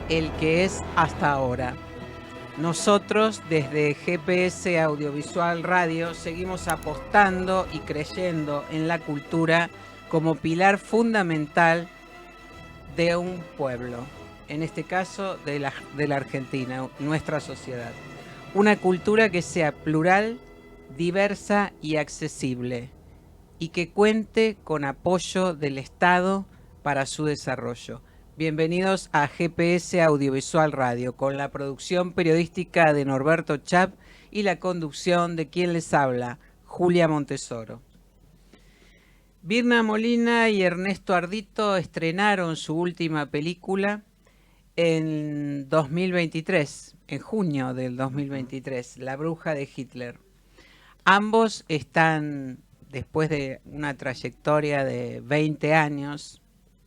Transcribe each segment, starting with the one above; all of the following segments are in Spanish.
el que es hasta ahora. Nosotros desde GPS Audiovisual Radio seguimos apostando y creyendo en la cultura como pilar fundamental de un pueblo, en este caso de la Argentina, nuestra sociedad. Una cultura que sea plural, diversa y accesible, y que cuente con apoyo del Estado para su desarrollo. Bienvenidos a GPS Audiovisual Radio, con la producción periodística de Norberto Chap y la conducción de quien les habla, Julia Montesoro. Birna Molina y Ernesto Ardito estrenaron su última película en 2023, en junio del 2023, La Bruja de Hitler. Ambos están, después de una trayectoria de 20 años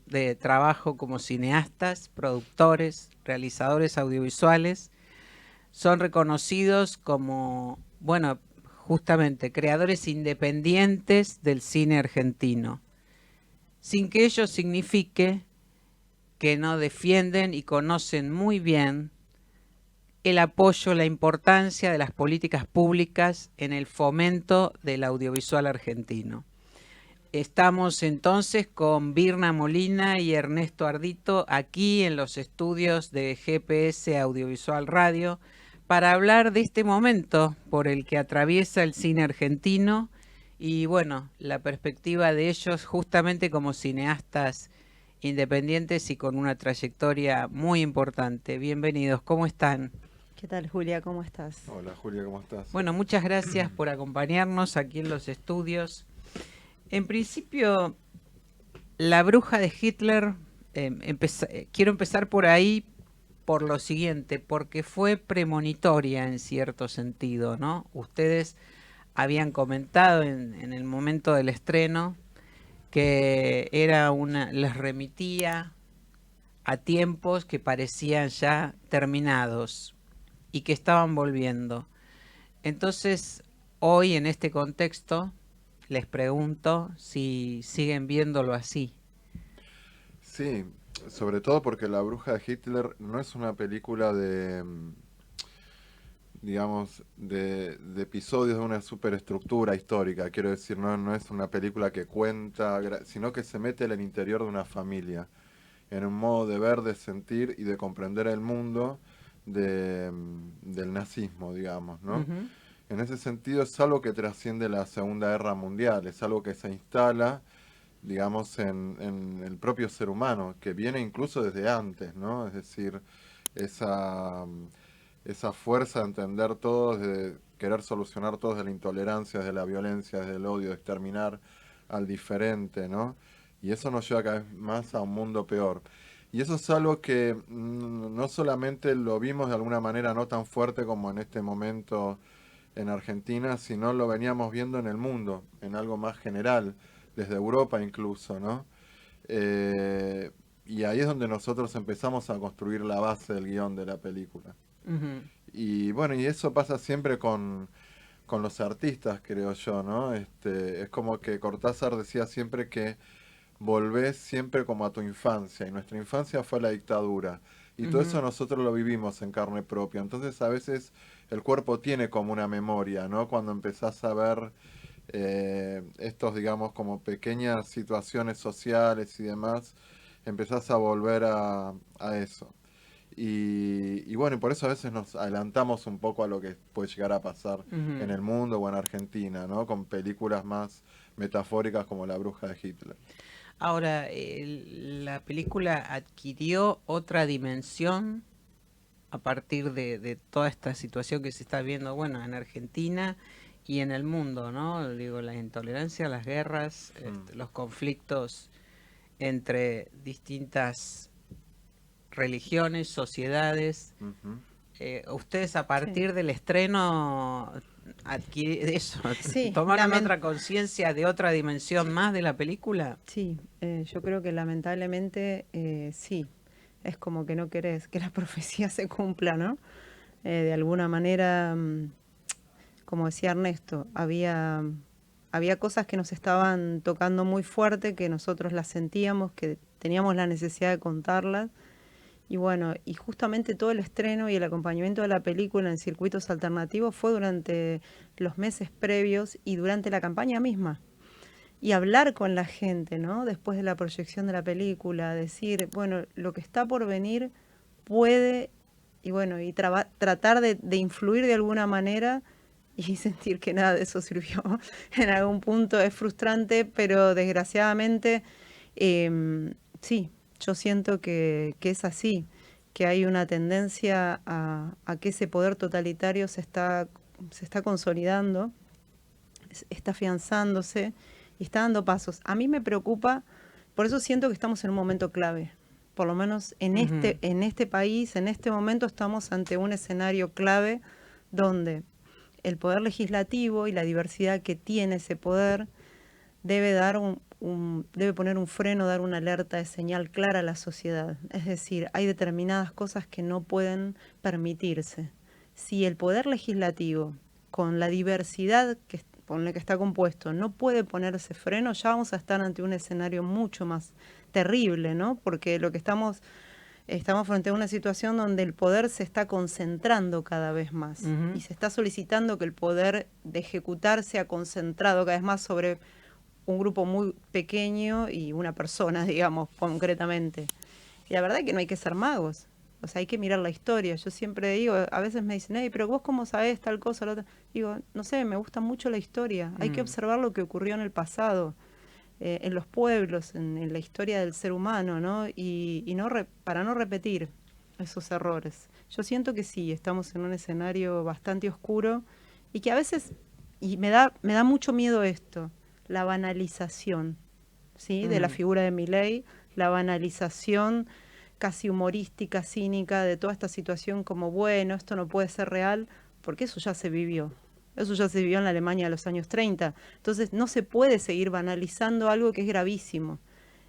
de trabajo como cineastas, productores, realizadores audiovisuales, son reconocidos como, bueno, justamente creadores independientes del cine argentino, sin que ello signifique que no defienden y conocen muy bien el apoyo, la importancia de las políticas públicas en el fomento del audiovisual argentino. Estamos entonces con Birna Molina y Ernesto Ardito aquí en los estudios de GPS Audiovisual Radio para hablar de este momento por el que atraviesa el cine argentino y, bueno, la perspectiva de ellos justamente como cineastas independientes y con una trayectoria muy importante. Bienvenidos, ¿cómo están? ¿Qué tal, Julia? ¿Cómo estás? Hola Julia, ¿cómo estás? Bueno, muchas gracias por acompañarnos aquí en los estudios. En principio, La Bruja de Hitler, quiero empezar por ahí por lo siguiente, porque fue premonitoria en cierto sentido, ¿no? Ustedes habían comentado en el momento del estreno que les remitía a tiempos que parecían ya terminados y que estaban volviendo. Entonces, hoy en este contexto, les pregunto si siguen viéndolo así. Sí, sobre todo porque La Bruja de Hitler no es una película de, digamos, de episodios de una superestructura histórica. Quiero decir, no es una película que cuenta, sino que se mete en el interior de una familia, en un modo de ver, de sentir y de comprender el mundo del nazismo, digamos, ¿no? Ujú. En ese sentido es algo que trasciende la Segunda Guerra Mundial, es algo que se instala, digamos, en el propio ser humano, que viene incluso desde antes, ¿no? Es decir, esa, esa fuerza de entender todo, de querer solucionar todo desde la intolerancia, desde la violencia, desde el odio, de exterminar al diferente, ¿no? Y eso nos lleva cada vez más a un mundo peor. Y eso es algo que no solamente lo vimos de alguna manera no tan fuerte como en este momento en Argentina, sino lo veníamos viendo en el mundo, en algo más general, desde Europa incluso, ¿no? Eh, y ahí es donde nosotros empezamos a construir la base del guión de la película. Ujú. Y bueno, y eso pasa siempre con los artistas, creo yo, ¿no? Es como que Cortázar decía siempre que volvés siempre como a tu infancia, y nuestra infancia fue la dictadura. Y todo eso Ujú. nosotros lo vivimos en carne propia. Entonces a veces el cuerpo tiene como una memoria, ¿no? Cuando empezás a ver estos, digamos, como pequeñas situaciones sociales y demás, empezás a volver a eso. Y bueno, y por eso a veces nos adelantamos un poco a lo que puede llegar a pasar en Ujú. el mundo o en Argentina, ¿no? Con películas más metafóricas como La Bruja de Hitler. Ahora, la película adquirió otra dimensión a partir de toda esta situación que se está viendo, bueno, en Argentina y en el mundo, ¿no? Digo, la intolerancia, las guerras, Mm. los conflictos entre distintas religiones, sociedades. Ujú. Ustedes a Sí, partir del estreno eso, sí, tomaron otra conciencia de otra dimensión más de la película. sí, yo creo que lamentablemente sí, es como que no querés que la profecía se cumpla, ¿no? De alguna manera, como decía Ernesto, había cosas que nos estaban tocando muy fuerte, que nosotros las sentíamos, que teníamos la necesidad de contarlas, Y bueno, y justamente todo el estreno y el acompañamiento de la película en circuitos alternativos fue durante los meses previos y durante la campaña misma. Y hablar con la gente, ¿no? Después de la proyección de la película, decir, bueno, lo que está por venir puede, y bueno, y tratar de influir de alguna manera y sentir que nada de eso sirvió. En algún punto es frustrante, pero desgraciadamente sí, yo siento que es así, que hay una tendencia a que ese poder totalitario se está consolidando, está afianzándose y está dando pasos. A mí me preocupa, por eso siento que estamos en un momento clave. Por lo menos en este país, en este momento estamos ante un escenario clave donde el poder legislativo y la diversidad que tiene ese poder debe dar debe poner un freno, dar una alerta de señal clara a la sociedad. Es decir, hay determinadas cosas que no pueden permitirse. Si el poder legislativo, con la diversidad con la que está compuesto, no puede ponerse freno, ya vamos a estar ante un escenario mucho más terrible, ¿no? Porque lo que estamos frente a una situación donde el poder se está concentrando cada vez más y se está solicitando que el poder de ejecutar sea concentrado cada vez más sobre un grupo muy pequeño y una persona, digamos, concretamente. Y la verdad es que no hay que ser magos, o sea, hay que mirar la historia. Yo siempre digo, a veces me dicen, hey, pero vos cómo sabés tal cosa, la otra. Digo, no sé, me gusta mucho la historia, hay que observar lo que ocurrió en el pasado. En los pueblos, en la historia del ser humano, ¿no? Y no para no repetir esos errores. Yo siento que sí, estamos en un escenario bastante oscuro y que a veces, y me da mucho miedo esto, la banalización, ¿sí? De la figura de Milei, la banalización casi humorística, cínica de toda esta situación como, bueno, esto no puede ser real, porque eso ya se vivió. Eso ya se vivió en la Alemania de los años 30. Entonces no se puede seguir banalizando algo que es gravísimo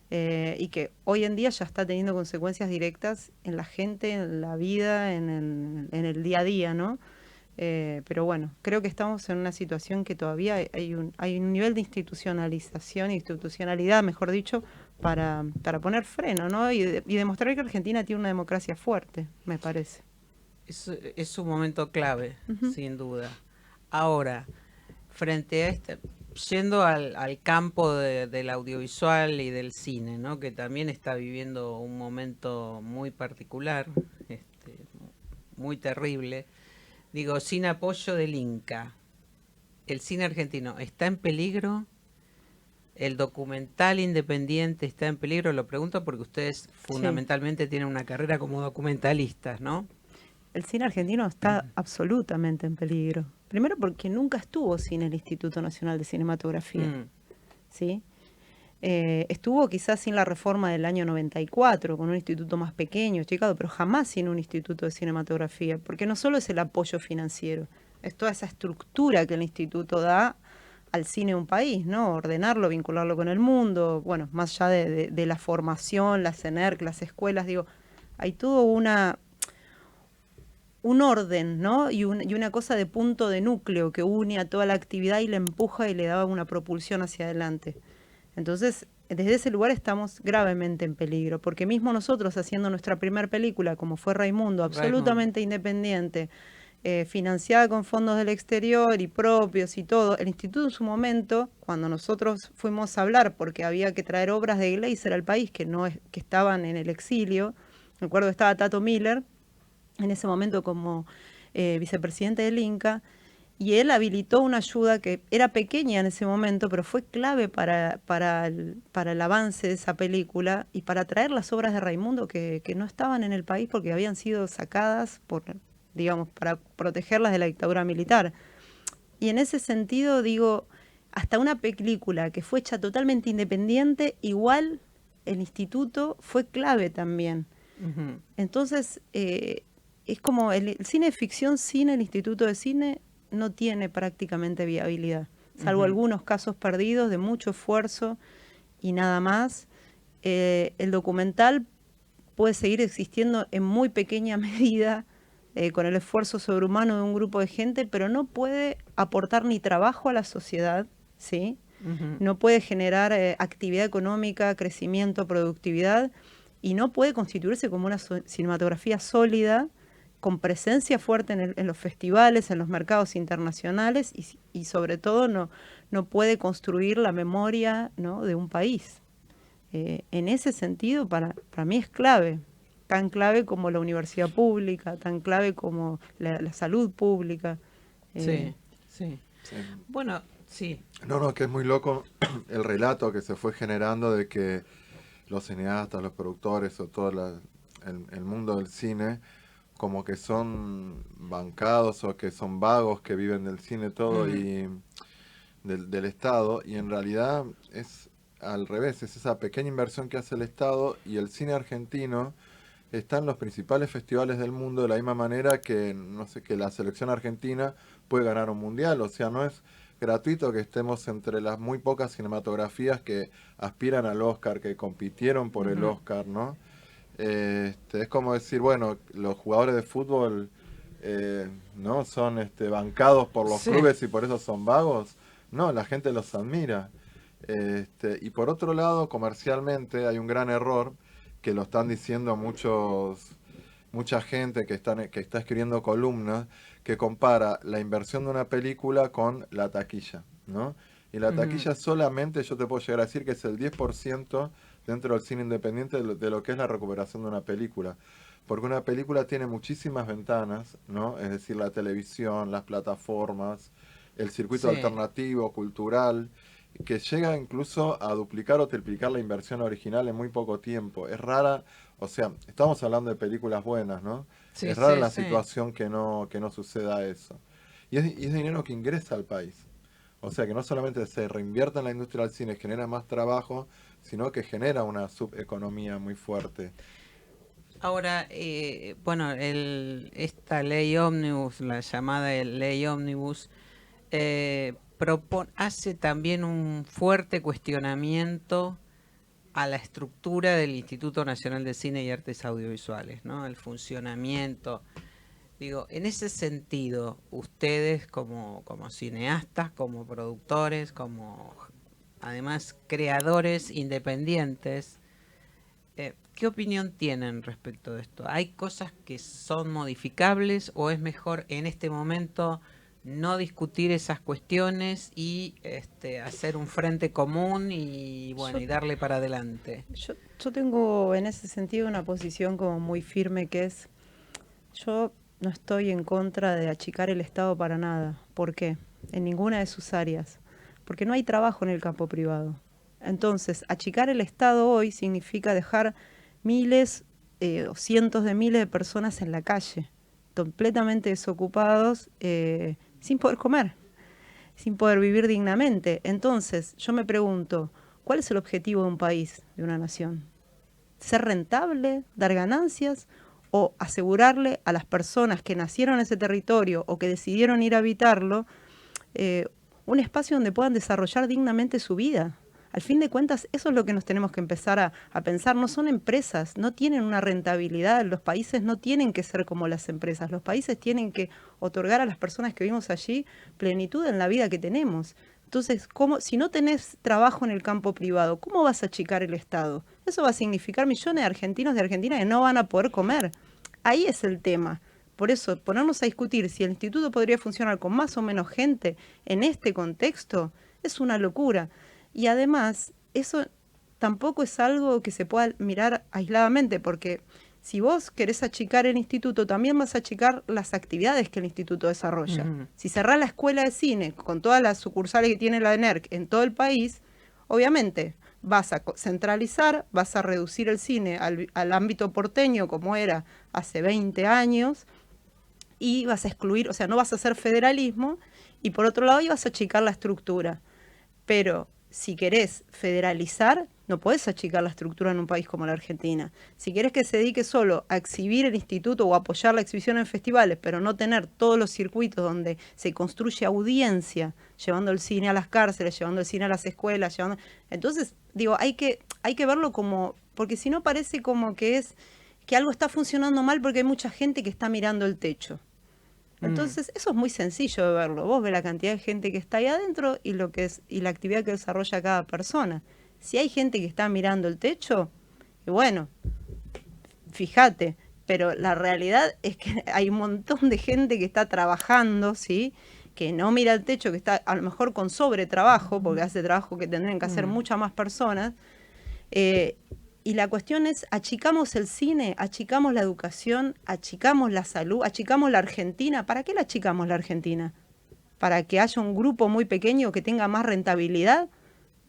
y que hoy en día ya está teniendo consecuencias directas en la gente, en la vida, en el día a día, ¿no? Pero bueno, creo que estamos en una situación que todavía hay un nivel de institucionalidad, mejor dicho, para poner freno, ¿no? Y demostrar que Argentina tiene una democracia fuerte, me parece. Es un momento clave, sin duda. Ahora, frente a yendo al campo del audiovisual y del cine, ¿no? Que también está viviendo un momento muy particular, muy terrible. Digo, sin apoyo del Inca, ¿el cine argentino está en peligro? ¿El documental independiente está en peligro? Lo pregunto porque ustedes fundamentalmente tienen una carrera como documentalistas, ¿no? El cine argentino está absolutamente en peligro. Primero porque nunca estuvo sin el Instituto Nacional de Cinematografía, ¿sí? Estuvo quizás sin la reforma del año 94, con un instituto más pequeño, chicado, pero jamás sin un instituto de cinematografía, porque no solo es el apoyo financiero, es toda esa estructura que el instituto da al cine de un país, ¿no? Ordenarlo, vincularlo con el mundo, bueno, más allá de la formación, la CENERC, las escuelas, digo, hay todo un orden, ¿no? Y una cosa de punto de núcleo que une a toda la actividad y la empuja y le da una propulsión hacia adelante. Entonces, desde ese lugar estamos gravemente en peligro, porque mismo nosotros haciendo nuestra primera película, como fue Raimundo, absolutamente independiente, financiada con fondos del exterior y propios y todo, el instituto en su momento, cuando nosotros fuimos a hablar, porque había que traer obras de Gleiser al país que estaban en el exilio, recuerdo que estaba Tato Miller, en ese momento como vicepresidente del Inca, y él habilitó una ayuda que era pequeña en ese momento, pero fue clave para el avance de esa película y para traer las obras de Raimundo que no estaban en el país porque habían sido sacadas para protegerlas de la dictadura militar. Y en ese sentido, digo, hasta una película que fue hecha totalmente independiente, igual el instituto fue clave también. Entonces, es como el cine de ficción sin el Instituto de Cine no tiene prácticamente viabilidad, salvo algunos casos perdidos de mucho esfuerzo y nada más. El documental puede seguir existiendo en muy pequeña medida con el esfuerzo sobrehumano de un grupo de gente, pero no puede aportar ni trabajo a la sociedad, ¿sí? No puede generar actividad económica, crecimiento, productividad, y no puede constituirse como una cinematografía sólida, con presencia fuerte en los festivales, en los mercados internacionales y sobre todo no puede construir la memoria, ¿no?, de un país. En ese sentido, para mí es clave, tan clave como la universidad pública, tan clave como la salud pública. Sí, sí. Sí. Bueno, sí. No, que es muy loco el relato que se fue generando de que los cineastas, los productores o todo el mundo del cine como que son bancados o que son vagos que viven del cine todo y del Estado, y en realidad es al revés, es esa pequeña inversión que hace el Estado, y el cine argentino está en los principales festivales del mundo de la misma manera que, no sé, que la selección argentina puede ganar un mundial. O sea, no es gratuito que estemos entre las muy pocas cinematografías que aspiran al Oscar, que compitieron por el Oscar, ¿no? Es como decir, bueno, los jugadores de fútbol no son bancados por los clubes y por eso son vagos. No, la gente los admira. Y por otro lado, comercialmente hay un gran error que lo están diciendo mucha gente que está escribiendo columnas, que compara la inversión de una película con la taquilla, ¿no? Y la taquilla solamente, yo te puedo llegar a decir que es el 10% dentro del cine independiente de lo que es la recuperación de una película. Porque una película tiene muchísimas ventanas, ¿no? Es decir, la televisión, las plataformas, el circuito alternativo, cultural, que llega incluso a duplicar o triplicar la inversión original en muy poco tiempo. Es rara, o sea, estamos hablando de películas buenas, ¿no? Es rara la situación que no suceda eso. Y es dinero que ingresa al país. O sea, que no solamente se reinvierte en la industria del cine, genera más trabajo, sino que genera una subeconomía muy fuerte. Ahora, bueno, esta ley ómnibus, la llamada ley ómnibus, hace también un fuerte cuestionamiento a la estructura del Instituto Nacional de Cine y Artes Audiovisuales, ¿no? El funcionamiento. Digo, en ese sentido, ustedes como cineastas, como productores, como además creadores independientes, ¿qué opinión tienen respecto de esto? ¿Hay cosas que son modificables o es mejor en este momento no discutir esas cuestiones y hacer un frente común y bueno, y darle para adelante? Yo tengo en ese sentido una posición como muy firme, que es, yo no estoy en contra de achicar el Estado para nada. ¿Por qué? En ninguna de sus áreas. Porque no hay trabajo en el campo privado. Entonces, achicar el Estado hoy significa dejar miles o cientos de miles de personas en la calle, completamente desocupados, sin poder comer, sin poder vivir dignamente. Entonces, yo me pregunto, ¿cuál es el objetivo de un país, de una nación? ¿Ser rentable? ¿Dar ganancias? ¿O asegurarle a las personas que nacieron en ese territorio o que decidieron ir a habitarlo un espacio donde puedan desarrollar dignamente su vida? Al fin de cuentas, eso es lo que nos tenemos que empezar a pensar. No son empresas, no tienen una rentabilidad. Los países no tienen que ser como las empresas. Los países tienen que otorgar a las personas que vivimos allí plenitud en la vida que tenemos. Entonces, si no tenés trabajo en el campo privado, ¿cómo vas a achicar el Estado? Eso va a significar millones de argentinos de Argentina que no van a poder comer. Ahí es el tema. Por eso, ponernos a discutir si el instituto podría funcionar con más o menos gente en este contexto es una locura. Y además, eso tampoco es algo que se pueda mirar aisladamente, porque si vos querés achicar el instituto, también vas a achicar las actividades que el instituto desarrolla. Si cerrás la escuela de cine con todas las sucursales que tiene la ENERC en todo el país, obviamente vas a centralizar, vas a reducir el cine al ámbito porteño como era hace 20 años, y vas a excluir, o sea, no vas a hacer federalismo, y por otro lado ibas a achicar la estructura. Pero si querés federalizar, no podés achicar la estructura en un país como la Argentina. Si querés que se dedique solo a exhibir el instituto o a apoyar la exhibición en festivales, pero no tener todos los circuitos donde se construye audiencia, llevando el cine a las cárceles, llevando el cine a las escuelas, entonces, digo, hay que verlo como, porque si no parece como que algo está funcionando mal porque hay mucha gente que está mirando el techo. Entonces, eso es muy sencillo de verlo. Vos ves la cantidad de gente que está ahí adentro y la actividad que desarrolla cada persona. Si hay gente que está mirando el techo, y bueno, fíjate, pero la realidad es que hay un montón de gente que está trabajando, ¿sí? Que no mira el techo, que está a lo mejor con sobretrabajo, porque hace trabajo que tendrían que hacer muchas más personas. Y la cuestión es, achicamos el cine, achicamos la educación, achicamos la salud, achicamos la Argentina. ¿Para qué la achicamos la Argentina? ¿Para que haya un grupo muy pequeño que tenga más rentabilidad?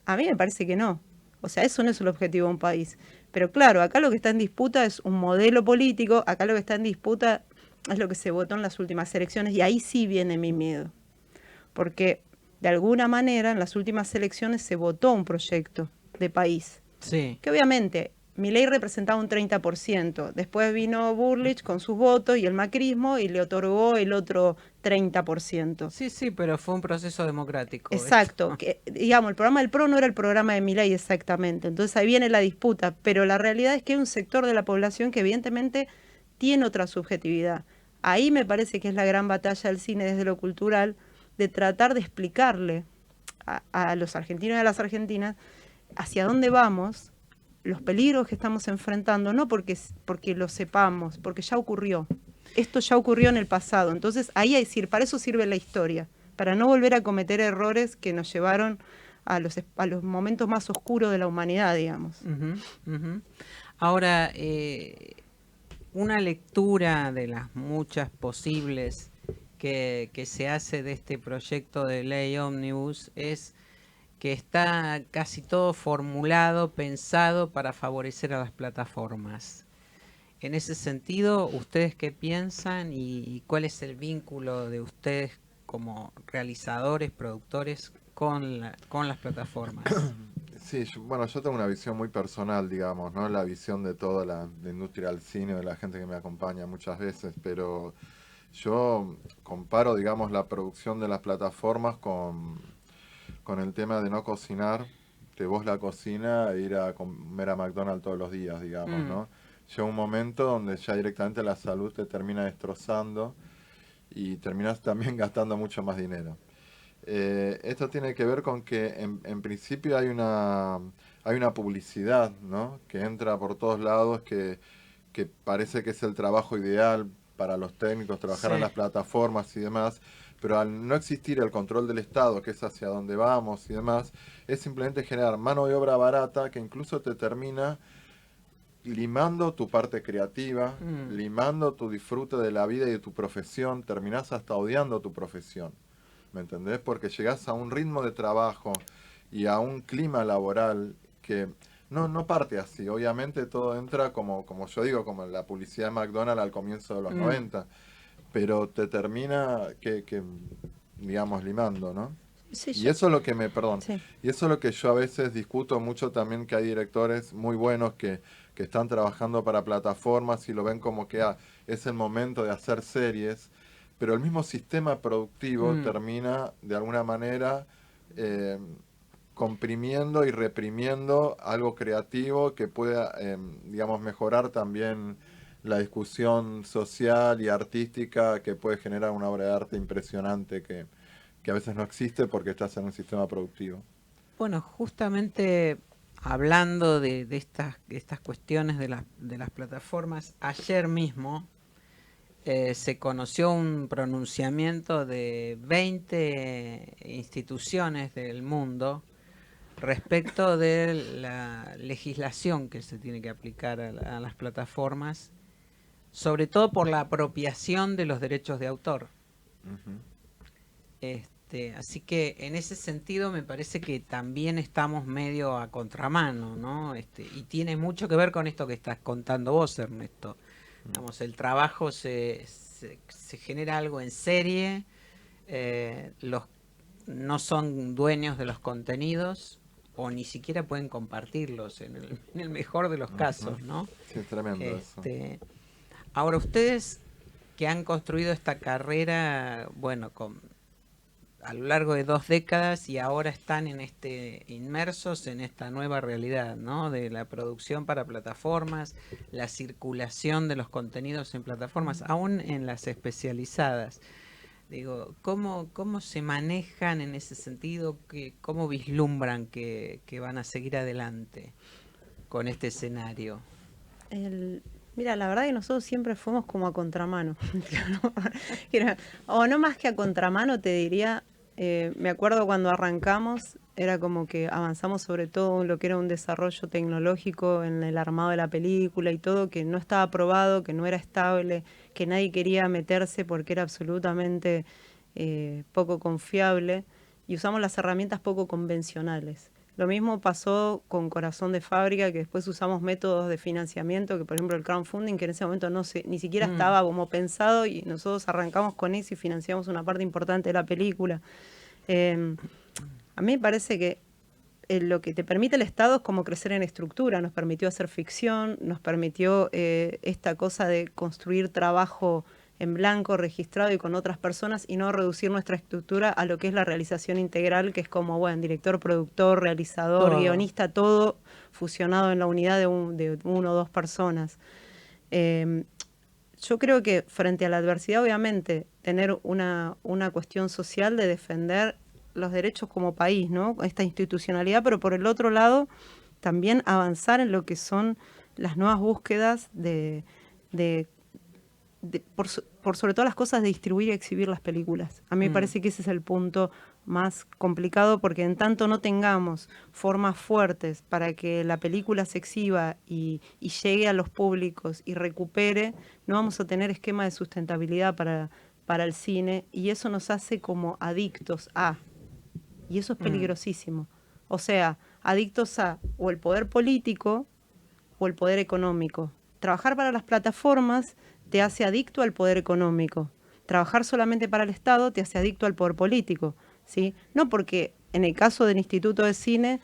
A mí me parece que no. O sea, eso no es el objetivo de un país. Pero claro, acá lo que está en disputa es un modelo político, acá lo que está en disputa es lo que se votó en las últimas elecciones, y ahí sí viene mi miedo. Porque de alguna manera en las últimas elecciones se votó un proyecto de país. Sí. Que obviamente Milei representaba un 30%, después vino Burlich con sus votos y el macrismo y le otorgó el otro 30%. Sí, sí, pero fue un proceso democrático. Exacto, que, digamos, el programa del PRO no era el programa de Milei exactamente, entonces ahí viene la disputa, pero la realidad es que hay un sector de la población que evidentemente tiene otra subjetividad. Ahí me parece que es la gran batalla del cine desde lo cultural, de tratar de explicarle a los argentinos y a las argentinas hacia dónde vamos, los peligros que estamos enfrentando, no porque lo sepamos, porque ya ocurrió. Esto ya ocurrió en el pasado. Entonces, ahí hay decir, para eso sirve la historia, para no volver a cometer errores que nos llevaron a los momentos más oscuros de la humanidad, digamos. Ahora, una lectura de las muchas posibles que se hace de este proyecto de ley ómnibus es que está casi todo formulado, pensado para favorecer a las plataformas. En ese sentido, ¿ustedes qué piensan y cuál es el vínculo de ustedes como realizadores, productores con las plataformas? Sí, bueno, yo tengo una visión muy personal, digamos, ¿no? La visión de toda la industria del cine, de la gente que me acompaña muchas veces, pero yo comparo, digamos, la producción de las plataformas con el tema de no cocinar, de vos la cocina e ir a comer a McDonald's todos los días, digamos, ¿no? Llega un momento donde ya directamente la salud te termina destrozando y terminas también gastando mucho más dinero. Esto tiene que ver con que en principio hay una publicidad, ¿no? Que entra por todos lados, que parece que es el trabajo ideal para los técnicos, trabajar en las plataformas y demás, pero al no existir el control del Estado, que es hacia dónde vamos y demás, es simplemente generar mano de obra barata que incluso te termina limando tu parte creativa, limando tu disfrute de la vida y de tu profesión, terminás hasta odiando tu profesión. ¿Me entendés? Porque llegás a un ritmo de trabajo y a un clima laboral que no parte así. Obviamente todo entra como yo digo, como la publicidad de McDonald's al comienzo de los 90, pero te termina digamos, limando, ¿no? Sí, Y eso es lo que Sí. y eso es lo que yo a veces discuto mucho también, que hay directores muy buenos que están trabajando para plataformas y lo ven como que es el momento de hacer series, pero el mismo sistema productivo termina de alguna manera comprimiendo y reprimiendo algo creativo que pueda, digamos, mejorar también la discusión social y artística que puede generar una obra de arte impresionante que a veces no existe porque estás en un sistema productivo. Bueno, justamente hablando de estas cuestiones de las plataformas, ayer mismo se conoció un pronunciamiento de 20 instituciones del mundo respecto de la legislación que se tiene que aplicar a las plataformas, sobre todo por la apropiación de los derechos de autor. Así que en ese sentido me parece que también estamos medio a contramano, ¿no? Y tiene mucho que ver con esto que estás contando vos, Ernesto. Vamos, el trabajo se genera algo en serie, no son dueños de los contenidos o ni siquiera pueden compartirlos en el mejor de los casos, ¿no? Sí, es tremendo eso. Ahora, ustedes que han construido esta carrera, bueno, a lo largo de 2 décadas y ahora están inmersos en esta nueva realidad, ¿no? De la producción para plataformas, la circulación de los contenidos en plataformas, aún en las especializadas. Digo, ¿cómo se manejan en ese sentido? ¿Cómo vislumbran que van a seguir adelante con este escenario? Mira, la verdad que nosotros siempre fuimos como a contramano. Era- o no más que a contramano, te diría, me acuerdo cuando arrancamos, era como que avanzamos sobre todo en lo que era un desarrollo tecnológico en el armado de la película y todo, que no estaba probado, que no era estable, que nadie quería meterse porque era absolutamente poco confiable, y usamos las herramientas poco convencionales. Lo mismo pasó con Corazón de Fábrica, que después usamos métodos de financiamiento, que por ejemplo el crowdfunding, que en ese momento ni siquiera Mm, estaba como pensado, y nosotros arrancamos con eso y financiamos una parte importante de la película. Eh, a mí me parece que lo que te permite el Estado es como crecer en estructura, nos permitió hacer ficción, nos permitió esta cosa de construir trabajo en blanco, registrado y con otras personas, y no reducir nuestra estructura a lo que es la realización integral, que es como, bueno, director, productor, realizador, todo. guionista, todo fusionado en la unidad de uno o dos personas. Eh, yo creo que frente a la adversidad, obviamente, tener una cuestión social de defender los derechos como país, ¿no? Esta institucionalidad, pero por el otro lado, también avanzar en lo que son las nuevas búsquedas de por sobre todas las cosas, de distribuir y exhibir las películas. A mí me Mm, parece que ese es el punto más complicado, porque en tanto no tengamos formas fuertes para que la película se exhiba y llegue a los públicos y recupere, no vamos a tener esquema de sustentabilidad para el cine, y eso nos hace como adictos a, y eso es mm, peligrosísimo. O sea, adictos a o el poder político o el poder económico. Trabajar para las plataformas te hace adicto al poder económico. Trabajar solamente para el Estado te hace adicto al poder político, ¿sí? No porque en el caso del Instituto de Cine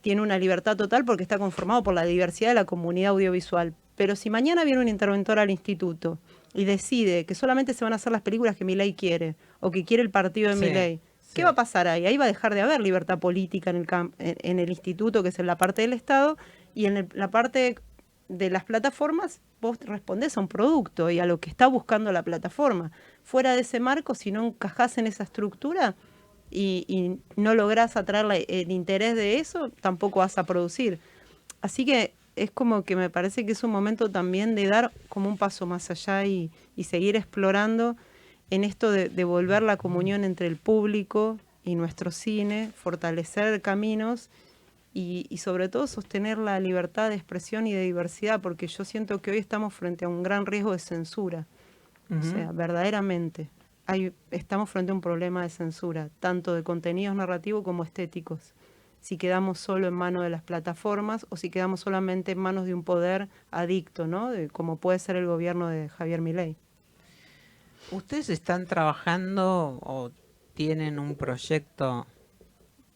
tiene una libertad total porque está conformado por la diversidad de la comunidad audiovisual. Pero si mañana viene un interventor al instituto y decide que solamente se van a hacer las películas que Milei quiere o que quiere el partido de sí, Milei, ¿qué va a sí. pasar ahí? Ahí va a dejar de haber libertad política en el instituto, que es en la parte del Estado, y en la parte de las plataformas vos respondés a un producto y a lo que está buscando la plataforma. Fuera de ese marco, si no encajás en esa estructura y no lográs atraer el interés de eso, tampoco vas a producir. Así que es como que me parece que es un momento también de dar como un paso más allá y seguir explorando en esto de volver la comunión entre el público y nuestro cine, fortalecer caminos y sobre todo sostener la libertad de expresión y de diversidad, porque yo siento que hoy estamos frente a un gran riesgo de censura. O Ujú. sea, verdaderamente estamos frente a un problema de censura, tanto de contenidos narrativos como estéticos. Si quedamos solo en manos de las plataformas o si quedamos solamente en manos de un poder adicto, ¿no? Como puede ser el gobierno de Javier Milei. ¿Ustedes están trabajando o tienen un proyecto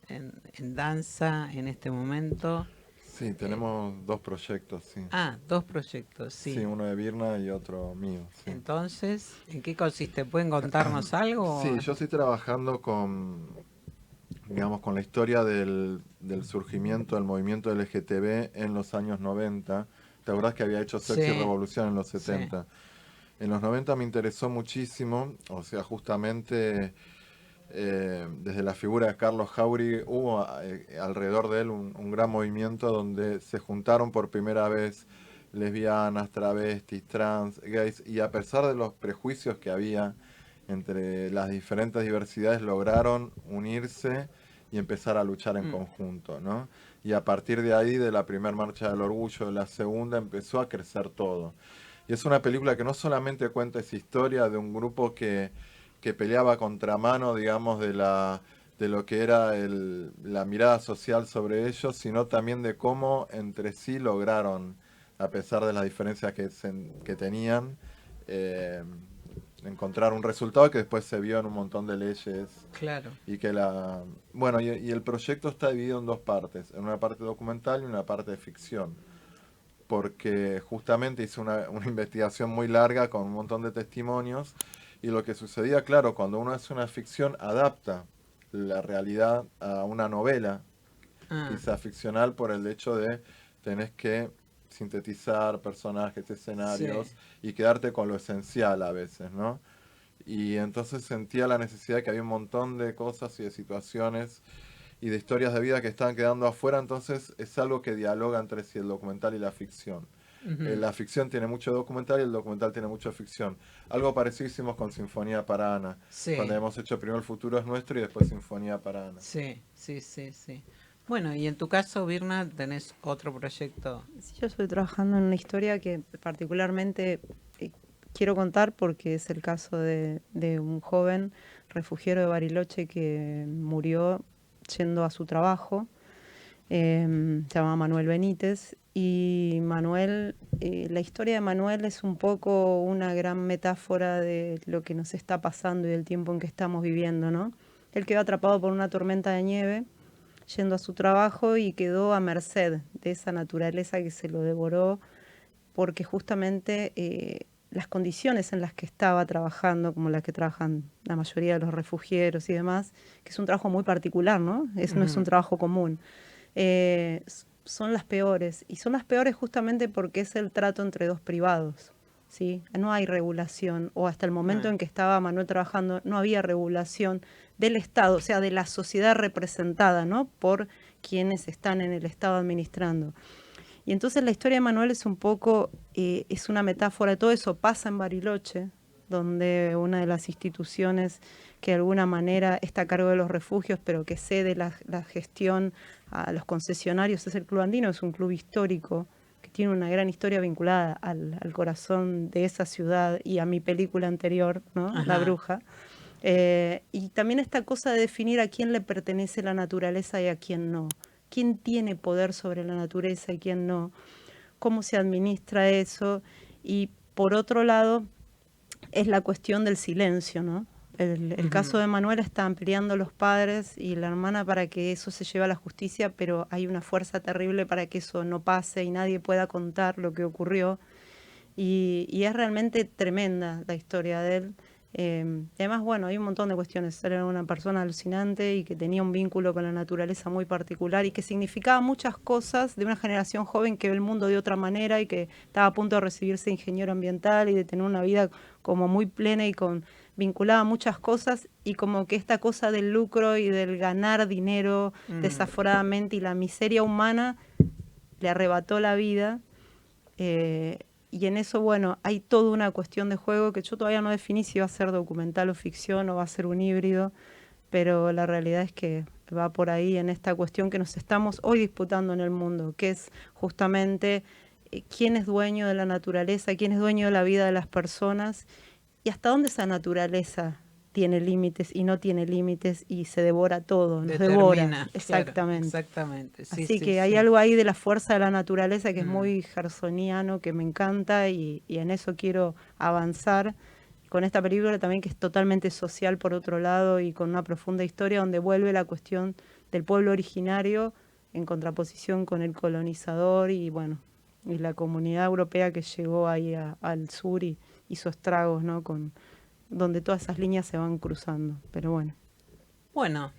en danza en este momento? Sí, Eh, tenemos dos proyectos, sí. dos proyectos, Sí, sí. uno de Birna y otro mío, sí. Entonces, ¿en qué consiste? ¿Pueden contarnos algo? Sí, yo estoy trabajando con, digamos, con la historia del surgimiento del movimiento LGTB en los años 90. ¿Te acordás que había hecho Sexy Sí, Revolución en los sí. 70? En los 90 me interesó muchísimo, o sea, justamente desde la figura de Carlos Jauregui hubo alrededor de él un gran movimiento donde se juntaron por primera vez lesbianas, travestis, trans, gays, y a pesar de los prejuicios que había entre las diferentes diversidades, lograron unirse y empezar a luchar en Mm, conjunto, ¿no? Y a partir de ahí, de la primera marcha del orgullo, de la segunda, empezó a crecer todo. Y es una película que no solamente cuenta esa historia de un grupo que peleaba a contramano, digamos, de lo que era la mirada social sobre ellos, sino también de cómo entre sí lograron, a pesar de las diferencias que tenían, eh, encontrar un resultado que después se vio en un montón de leyes claro. y que la... Bueno, y el proyecto está dividido en dos partes, en una parte documental y una parte de ficción, porque justamente hice una investigación muy larga con un montón de testimonios y lo que sucedía, claro, cuando uno hace una ficción, adapta la realidad a una novela, Ah, quizá ficcional, por el hecho de tenés que sintetizar personajes, sí. escenarios y quedarte con lo esencial a veces, ¿no? Y entonces sentía la necesidad de que había un montón de cosas y de situaciones y de historias de vida que estaban quedando afuera, entonces es algo que dialoga entre sí el documental y la ficción. La ficción tiene mucho documental y el documental tiene mucha ficción. Algo parecido hicimos con Sinfonía para Ana, Sí, cuando hemos hecho primero El futuro es nuestro y después Sinfonía para Ana. sí, sí, sí, sí. Bueno, y en tu caso, Birna, tenés otro proyecto. Sí, yo estoy trabajando en una historia que particularmente quiero contar porque es el caso de un joven refugiero de Bariloche que murió yendo a su trabajo. Se llama Manuel Benítez y Manuel, la historia de Manuel es un poco una gran metáfora de lo que nos está pasando y del tiempo en que estamos viviendo, ¿no? Él quedó atrapado por una tormenta de nieve yendo a su trabajo y quedó a merced de esa naturaleza que se lo devoró porque justamente las condiciones en las que estaba trabajando, como las que trabajan la mayoría de los refugieros y demás, que es un trabajo muy particular, ¿no? No es un trabajo común. Son las peores, y son las peores justamente porque es el trato entre dos privados, ¿sí? No hay regulación, o hasta el momento en que estaba Manuel trabajando, no había regulación del Estado, o sea, de la sociedad representada, ¿no? Por quienes están en el Estado administrando. Y entonces la historia de Manuel es un poco, es una metáfora de todo eso. Pasa en Bariloche, donde una de las instituciones que de alguna manera está a cargo de los refugios, pero que cede la gestión a los concesionarios, es el Club Andino, es un club histórico que tiene una gran historia vinculada al corazón de esa ciudad y a mi película anterior, ¿no? Ajá. La Bruja. Y también esta cosa de definir a quién le pertenece la naturaleza y a quién no. ¿Quién tiene poder sobre la naturaleza y quién no? ¿Cómo se administra eso? Y por otro lado, es la cuestión del silencio, ¿no? El caso de Manuel están peleando los padres y la hermana para que eso se lleve a la justicia, pero hay una fuerza terrible para que eso no pase y nadie pueda contar lo que ocurrió. Y es realmente tremenda la historia de él. Además, bueno, hay un montón de cuestiones. Era una persona alucinante y que tenía un vínculo con la naturaleza muy particular y que significaba muchas cosas de una generación joven que ve el mundo de otra manera y que estaba a punto de recibirse de ingeniero ambiental y de tener una vida como muy plena y vinculaba muchas cosas, y como que esta cosa del lucro y del ganar dinero desaforadamente y la miseria humana le arrebató la vida. Y en eso, bueno, hay toda una cuestión de juego que yo todavía no definí si va a ser documental o ficción o va a ser un híbrido, pero la realidad es que va por ahí en esta cuestión que nos estamos hoy disputando en el mundo, que es justamente quién es dueño de la naturaleza, quién es dueño de la vida de las personas y hasta dónde esa naturaleza tiene límites y no tiene límites y se devora todo, nos devora. Exactamente. Claro, exactamente. Sí, Así sí, que hay sí. algo ahí de la fuerza de la naturaleza que es muy gersoniano, que me encanta y en eso quiero avanzar. Con esta película también que es totalmente social por otro lado y con una profunda historia donde vuelve la cuestión del pueblo originario en contraposición con el colonizador y bueno, y la comunidad europea que llegó ahí al sur y hizo estragos, ¿no? Donde todas esas líneas se van cruzando, pero bueno. Bueno,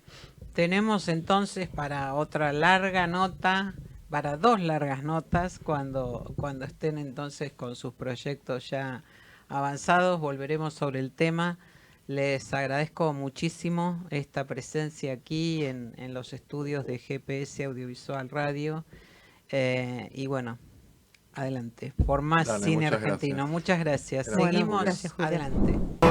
tenemos entonces para otra larga nota, para 2 largas notas, cuando estén entonces con sus proyectos ya avanzados, volveremos sobre el tema. Les agradezco muchísimo esta presencia aquí en los estudios de GPS Audiovisual Radio. Y bueno, adelante, por más Dale, cine muchas argentino. gracias. Muchas gracias. Gracias, Seguimos gracias, Julia. adelante.